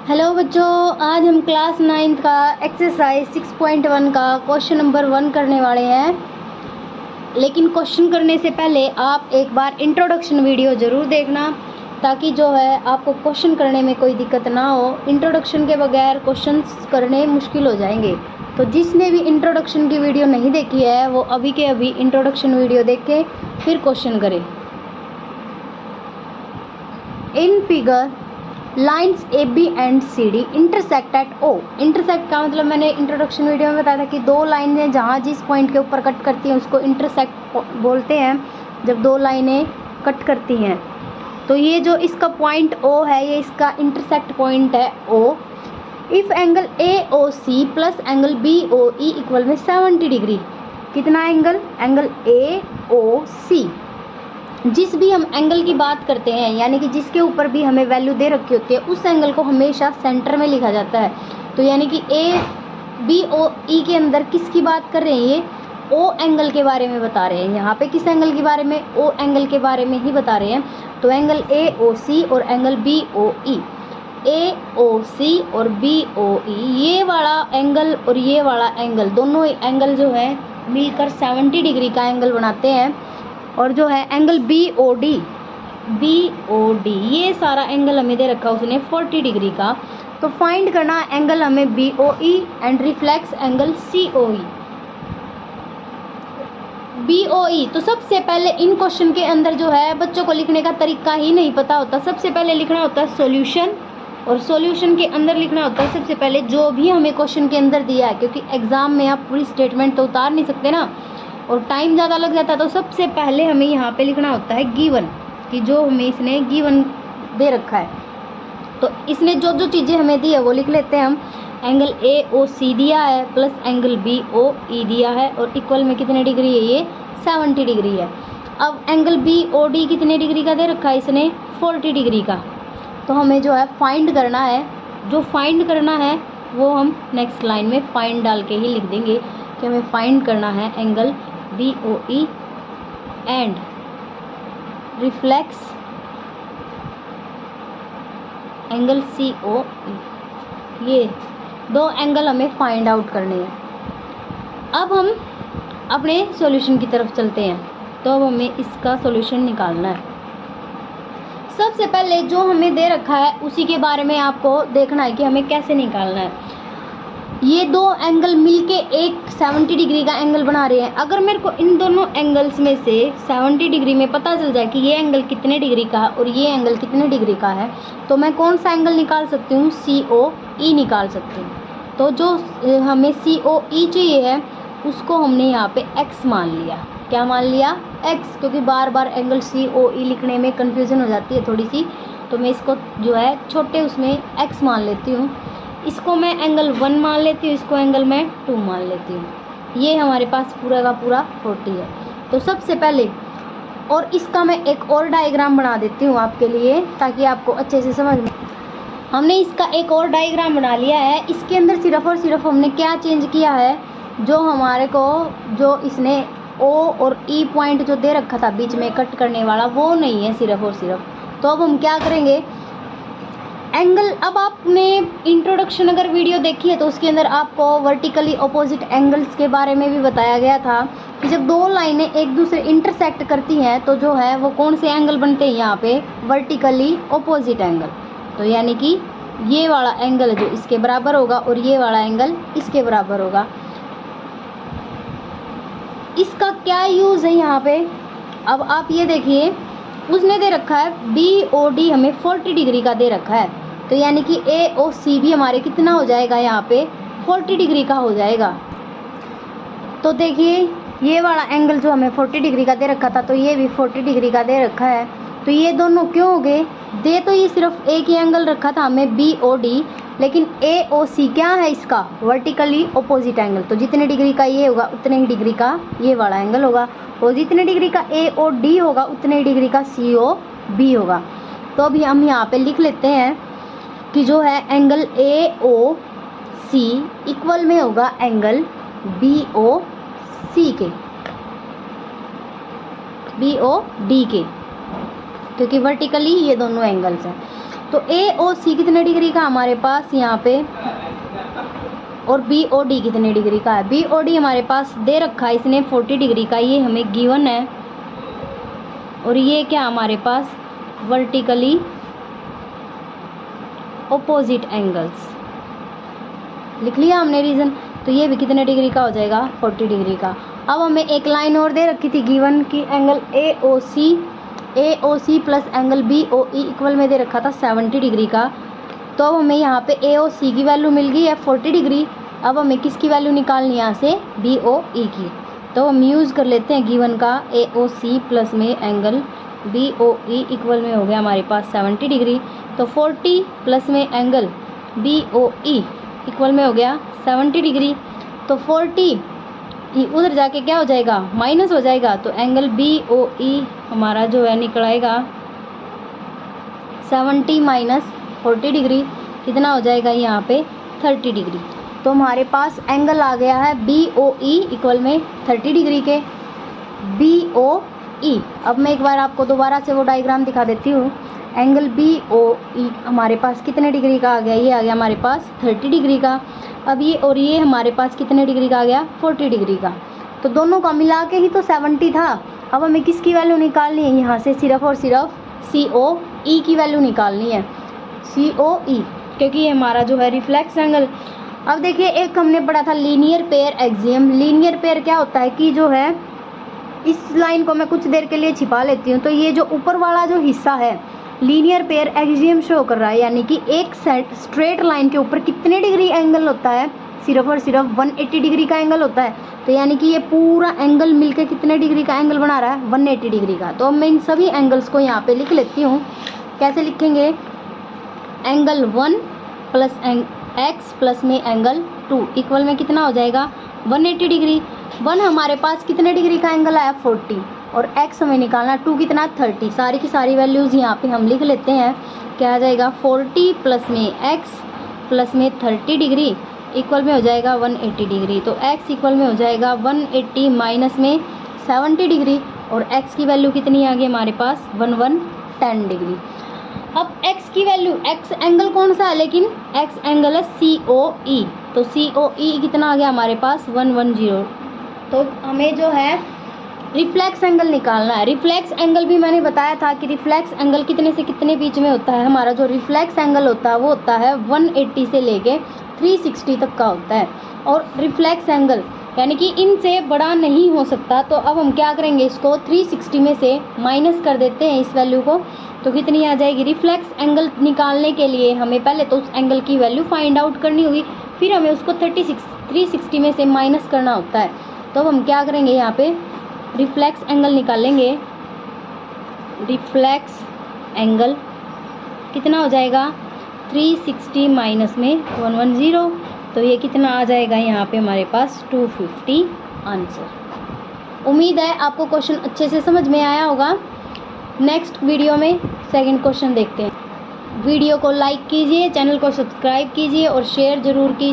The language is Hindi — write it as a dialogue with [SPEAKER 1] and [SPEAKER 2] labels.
[SPEAKER 1] हेलो बच्चों, आज हम क्लास 9 का एक्सरसाइज 6.1 का क्वेश्चन नंबर 1 करने वाले हैं। लेकिन क्वेश्चन करने से पहले आप एक बार इंट्रोडक्शन वीडियो ज़रूर देखना, ताकि जो है आपको क्वेश्चन करने में कोई दिक्कत ना हो। इंट्रोडक्शन के बगैर क्वेश्चंस करने मुश्किल हो जाएंगे। तो जिसने भी इंट्रोडक्शन की वीडियो नहीं देखी है वो अभी के अभी इंट्रोडक्शन वीडियो देख के फिर क्वेश्चन करें। In figure lines A B and C D intersect at O. Intersect का मतलब मैंने इंट्रोडक्शन वीडियो में बताया था कि दो लाइनें जहाँ जिस पॉइंट के ऊपर कट करती हैं उसको इंटरसेक्ट बोलते हैं, जब दो लाइनें कट करती हैं। तो ये जो इसका पॉइंट ओ है ये इसका इंटरसेक्ट पॉइंट है O. If angle A O C plus angle B O E equal में 70 डिग्री। कितना एंगल? एंगल ए ओ सी। जिस भी हम एंगल की बात करते हैं, यानी कि जिसके ऊपर भी हमें वैल्यू दे रखी होती है, उस एंगल को हमेशा सेंटर में लिखा जाता है। तो यानी कि ए बी ओ ई के अंदर किसकी बात कर रहे हैं? ये ओ एंगल के बारे में बता रहे हैं। यहाँ पे किस एंगल के बारे में? ओ एंगल के बारे में ही बता रहे हैं। तो एंगल ए ओ सी और एंगल बी ओ ई, ए ओ सी और बी ओ ई, ये वाला एंगल और ये वाला एंगल, दोनों एंगल जो है मिलकर 70 डिग्री का एंगल बनाते हैं। और जो है एंगल बी ओ डी, ये सारा एंगल हमें दे रखा उसने 40 डिग्री का। तो फाइंड करना एंगल हमें B O E and reflex angle C O E. B O E, तो सबसे पहले इन क्वेश्चन के अंदर जो है बच्चों को लिखने का तरीका ही नहीं पता होता। सबसे पहले लिखना होता है सॉल्यूशन, और सॉल्यूशन के अंदर लिखना होता है सबसे पहले जो भी हमें क्वेश्चन के अंदर दिया है, क्योंकि एग्जाम में आप पूरी स्टेटमेंट तो उतार नहीं सकते ना, और टाइम ज़्यादा लग जाता है। तो सबसे पहले हमें यहाँ पे लिखना होता है गिवन, कि जो हमें इसने गिवन दे रखा है। तो इसने जो जो चीज़ें हमें दी है वो लिख लेते हैं हम। एंगल ए ओ सी दिया है प्लस एंगल बी ओ ई दिया है, और इक्वल में कितने डिग्री है? ये 70 डिग्री है। अब एंगल बी ओ डी कितने डिग्री का दे रखा है इसने? 40 डिग्री का। तो हमें जो है फाइंड करना है। जो फाइंड करना है वो हम नेक्स्ट लाइन में फाइंड डाल के ही लिख देंगे कि हमें फाइंड करना है angle B O E and reflex angle C O E. ये दो एंगल हमें फाइंड आउट करने हैं। अब हम अपने सॉल्यूशन की तरफ चलते हैं। तो अब हमें इसका सॉल्यूशन निकालना है। सबसे पहले जो हमें दे रखा है उसी के बारे में आपको देखना है कि हमें कैसे निकालना है। ये दो एंगल मिलके एक 70 डिग्री का एंगल बना रहे हैं। अगर मेरे को इन दोनों एंगल्स में से 70 डिग्री में पता चल जाए कि ये एंगल कितने डिग्री का है और ये एंगल कितने डिग्री का है, तो मैं कौन सा एंगल निकाल सकती हूँ? सी ओ ई निकाल सकती हूँ। तो जो हमें सी ओ ई चाहिए है उसको हमने यहाँ पे एक्स मान लिया। क्या मान लिया? एक्स, क्योंकि बार बार एंगल सी ओ ई लिखने में कन्फ्यूज़न हो जाती है थोड़ी सी। तो मैं इसको जो है छोटे उसमें एक्स मान लेती हूँ। इसको मैं एंगल 1 मान लेती हूँ, इसको एंगल मैं 2 मान लेती हूँ। ये हमारे पास पूरा का पूरा 40 है। तो सबसे पहले, और इसका मैं एक और डायग्राम बना देती हूँ आपके लिए ताकि आपको अच्छे से समझ में। हमने इसका एक और डायग्राम बना लिया है। इसके अंदर सिर्फ और सिर्फ हमने क्या चेंज किया है, जो हमारे को जो इसने ओ और ई पॉइंट जो दे रखा था बीच में कट करने वाला, वो नहीं है सिर्फ और सिर्फ। तो अब हम क्या करेंगे, एंगल, अब आपने इंट्रोडक्शन अगर वीडियो देखी है तो उसके अंदर आपको वर्टिकली अपोजिट एंगल्स के बारे में भी बताया गया था कि जब दो लाइनें एक दूसरे इंटरसेक्ट करती हैं तो जो है वो कौन से एंगल बनते हैं? यहाँ पे वर्टिकली अपोजिट एंगल। तो यानी कि ये वाला एंगल जो इसके बराबर होगा और ये वाला एंगल इसके बराबर होगा। इसका क्या यूज़ है यहाँ पे? अब आप ये देखिए, उसने दे रखा है बी ओ डी हमें 40 डिग्री का दे रखा है। तो यानी कि ए ओ सी भी हमारे कितना हो जाएगा? यहाँ पे 40 डिग्री का हो जाएगा। तो देखिए ये वाला एंगल जो हमें 40 डिग्री का दे रखा था, तो ये भी 40 डिग्री का दे रखा है। तो ये दोनों क्यों हो गए? दे तो ये सिर्फ एक ही एंगल रखा था हमें बी ओ डी, लेकिन ए ओ सी क्या है इसका? Vertically opposite angle. तो जितने डिग्री का ये होगा उतने ही डिग्री का ये वाला एंगल होगा, और जितने डिग्री का ए ओ डी होगा उतने ही डिग्री का सी ओ बी होगा। तो अभी हम यहाँ पे लिख लेते हैं कि जो है angle A O C equal में होगा एंगल बी ओ सी के, बी ओ डी के, क्योंकि वर्टिकली ये दोनों एंगल्स हैं। तो AOC कितने डिग्री का हमारे पास यहाँ पे, और BOD कितने डिग्री का है। BOD हमारे पास दे रखा है इसने 40 डिग्री का, ये हमें गिवन है। और ये क्या हमारे पास वर्टिकली ऑपोजिट एंगल्स लिख लिया हमने रीज़न। तो ये भी कितने डिग्री का हो जाएगा, 40 डिग्री का। अब हमें एक लाइन और दे रखी थी गिवन की angle AOC plus angle BOE equal में दे रखा था 70 डिग्री का। तो अब हमें यहाँ पे AOC की वैल्यू मिल गई है 40 डिग्री। अब हमें किसकी वैल्यू निकालनी है यहाँ से, BOE की। तो हम यूज़ कर लेते हैं गिवन का AOC प्लस में एंगल BOE इक्वल में हो गया हमारे पास 70 डिग्री। तो 40 प्लस में एंगल BOE इक्वल में हो गया 70 डिग्री। तो 40 उधर जाके क्या हो जाएगा, माइनस हो जाएगा। तो एंगल BOE हमारा जो है निकल आएगा 70 माइनस 40 डिग्री, कितना हो जाएगा यहाँ पे 30 डिग्री। तो हमारे पास एंगल आ गया है BOE इक्वल में 30 डिग्री के BOE। अब मैं एक बार आपको दोबारा से वो डायग्राम दिखा देती हूँ। एंगल BOE हमारे पास कितने डिग्री का आ गया, ये आ गया हमारे पास 30 डिग्री का। अब ये और ये हमारे पास कितने डिग्री का आ गया, 40 डिग्री का। तो दोनों का मिला के ही तो 70 था। अब हमें किसकी वैल्यू निकालनी है, यहाँ से सिर्फ और सिर्फ COE की वैल्यू निकालनी है, COE, क्योंकि ये हमारा जो है रिफ्लेक्स एंगल। अब देखिए एक हमने पढ़ा था linear pair axiom. Linear pair क्या होता है कि जो है, इस लाइन को मैं कुछ देर के लिए छिपा लेती हूँ। तो ये जो ऊपर वाला जो हिस्सा है लीनियर पेयर एक्सियम शो कर रहा है, यानी कि एक सेट स्ट्रेट लाइन के ऊपर कितने डिग्री एंगल होता है, सिर्फ और सिर्फ 180 डिग्री का एंगल होता है। तो यानी कि ये पूरा एंगल मिलके कितने डिग्री का एंगल बना रहा है, 180 डिग्री का। तो मैं इन सभी एंगल्स को यहाँ पे लिख लेती हूँ। कैसे लिखेंगे, एंगल 1 प्लस x प्लस में एंगल 2 इक्वल में कितना हो जाएगा 180 डिग्री। 1 हमारे पास कितने डिग्री का एंगल आया 40, और x हमें निकालना 2 कितना 30। सारी की सारी वैल्यूज़ यहाँ पे हम लिख लेते हैं। क्या आ जाएगा 40 प्लस में x प्लस में 30 डिग्री इक्वल में हो जाएगा 180 डिग्री। तो x इक्वल में हो जाएगा 180 माइनस में 70 डिग्री, और x की वैल्यू कितनी आ गई हमारे पास 1110 डिग्री। अब x की वैल्यू, x एंगल कौन सा है, लेकिन x एंगल है COE। तो COE कितना आ गया हमारे पास 110। तो हमें जो है रिफ्लेक्स एंगल निकालना है। रिफ्लेक्स एंगल भी मैंने बताया था कि रिफ्लेक्स एंगल कितने से कितने बीच में होता है। हमारा जो रिफ्लेक्स एंगल होता है वो होता है 180 से लेके 360 तक का होता है। और रिफ्लेक्स एंगल यानी कि इनसे बड़ा नहीं हो सकता। तो अब हम क्या करेंगे, इसको 360 में से माइनस कर देते हैं इस वैल्यू को। तो कितनी आ जाएगी, रिफ्लेक्स एंगल निकालने के लिए हमें पहले तो उस एंगल की वैल्यू फाइंड आउट करनी होगी, फिर हमें उसको 360 में से माइनस करना होता है। तो अब हम क्या करेंगे, यहाँ पे रिफ्लेक्स एंगल निकालेंगे। रिफ्लेक्स एंगल कितना हो जाएगा 360 माइनस में 110। तो ये कितना आ जाएगा यहाँ पे हमारे पास 250 आंसर। उम्मीद है आपको क्वेश्चन अच्छे से समझ में आया होगा। नेक्स्ट वीडियो में सेकंड क्वेश्चन देखते हैं। वीडियो को लाइक कीजिए, चैनल को सब्सक्राइब कीजिए और शेयर ज़रूर कीजिए।